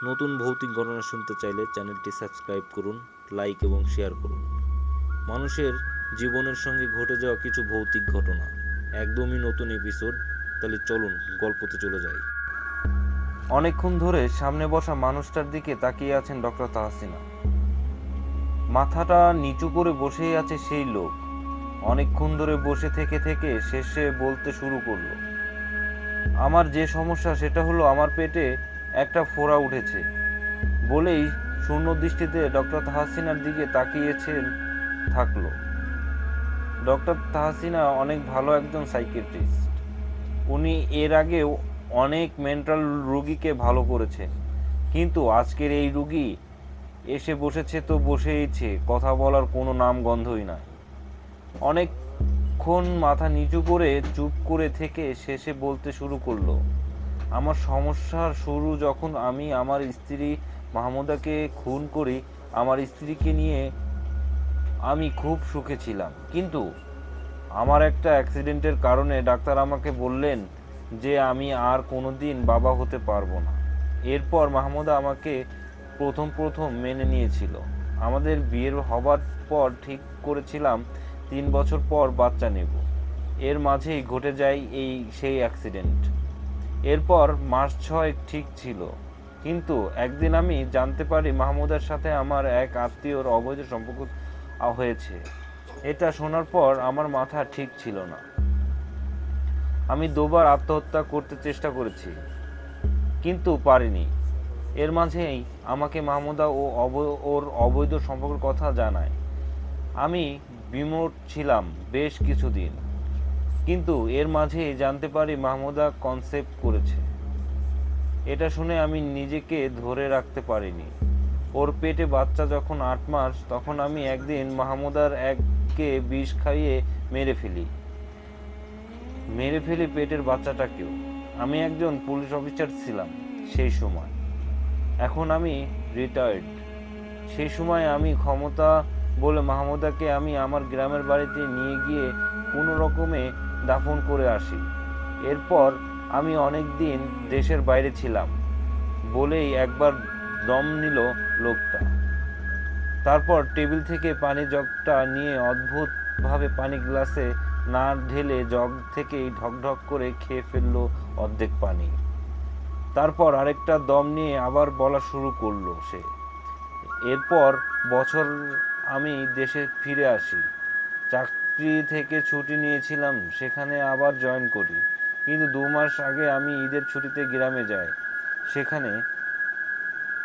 নতুন ভৌতিক ঘটনা শুনতে চাইলে চ্যানেলটি সাবস্ক্রাইব করুন, লাইক এবং শেয়ার করুন। মানুষের জীবনের সঙ্গে ঘটে যাওয়া কিছু ভৌতিক ঘটনা, একদমই নতুন এপিসোড। তাহলে চলুন গল্পতে চলে যাই। অনেকক্ষণ ধরে সামনে বসা মানুষটার দিকে তাকিয়ে আছেন ডক্টর তাহসিনা। মাথাটা নিচু করে বসেই আছে সেই লোক। অনেকক্ষণ ধরে বসে থেকে থেকে শেষে বলতে শুরু করলো, আমার যে সমস্যা সেটা হলো আমার পেটে একটা ফোড়া উঠেছে। বলেই শূন্য দৃষ্টিতে ডক্টর তাহসিনার দিকে তাকিয়েছেন থাকলো। ডক্টর তাহসিনা অনেক ভালো একজন সাইকিয়াট্রিস্ট। উনি এর আগেও অনেক মেন্টাল রোগীকে ভালো করেছেন, কিন্তু আজকের এই রোগী এসে বসেছে তো বসেইছে, কথা বলার কোনো নাম গন্ধই নাই। অনেকক্ষণ মাথা নিচু করে চুপ করে থেকে শেষে বলতে শুরু করলো, আমার সমস্যার শুরু যখন আমি আমার স্ত্রী মাহমুদাকে খুন করি। আমার স্ত্রীকে নিয়ে আমি খুব সুখে ছিলাম, কিন্তু আমার একটা অ্যাক্সিডেন্টের কারণে ডাক্তার আমাকে বললেন যে আমি আর কোনো দিন বাবা হতে পারবো না। এরপর মাহমুদা আমাকে প্রথম প্রথম মেনে নিয়েছিল। আমাদের বিয়ের হবার পর ঠিক করেছিলাম 3 বছর পর বাচ্চা নেব। এর মাঝেই ঘটে যায় সেই অ্যাক্সিডেন্ট। এরপর মাস 6 ঠিক ছিল, কিন্তু একদিন আমি জানতে পারি মাহমুদার সাথে আমার এক আত্মীয়র অবৈধ সম্পর্ক হয়েছে। এটা শোনার পর আমার মাথা ঠিক ছিল না। আমি দুবার আত্মহত্যা করতে চেষ্টা করেছি, কিন্তু পারিনি। এর মাঝেই আমাকে মাহমুদা ওর অবৈধ সম্পর্কের কথা জানায়। আমি বিমোট ছিলাম বেশ কিছুদিন, কিন্তু এর মাঝেই জানতে পারি মাহমুদা কনসেপ্ট করেছে। এটা শুনে আমি নিজেকে ধরে রাখতে পারিনি। ওর পেটে বাচ্চা যখন 8 মাস, তখন আমি একদিন মাহমুদার এককে বিষ খাইয়ে মেরে ফেলি পেটের বাচ্চাটাকেও। আমি একজন পুলিশ অফিসার ছিলাম সেই সময়। এখন আমি রিটায়ার্ড। সেই সময় আমি ক্ষমতা বলে মাহমুদাকে আমি আমার গ্রামের বাড়িতে নিয়ে গিয়ে কোনো রকমে দাফন করে আসি। এরপর আমি অনেক দিন দেশের বাইরে ছিলাম বলেই একবার দম নিল লোকটা। তারপর টেবিল থেকে পানি জগটা নিয়ে অদ্ভুতভাবে পানি গ্লাসে না ঢেলে জগ থেকেই ঢকঢক করে খেয়ে ফেললো অর্ধেক পানি। তারপর আরেকটা দম নিয়ে আবার বলা শুরু করলো সে। এরপর বছর আমি দেশে ফিরে আসি। চাকরি থেকে ছুটি নিয়েছিলাম, সেখানে আবার জয়েন করি। কিন্তু 2 মাস আগে আমি ঈদের ছুটিতে গ্রামে যাই। সেখানে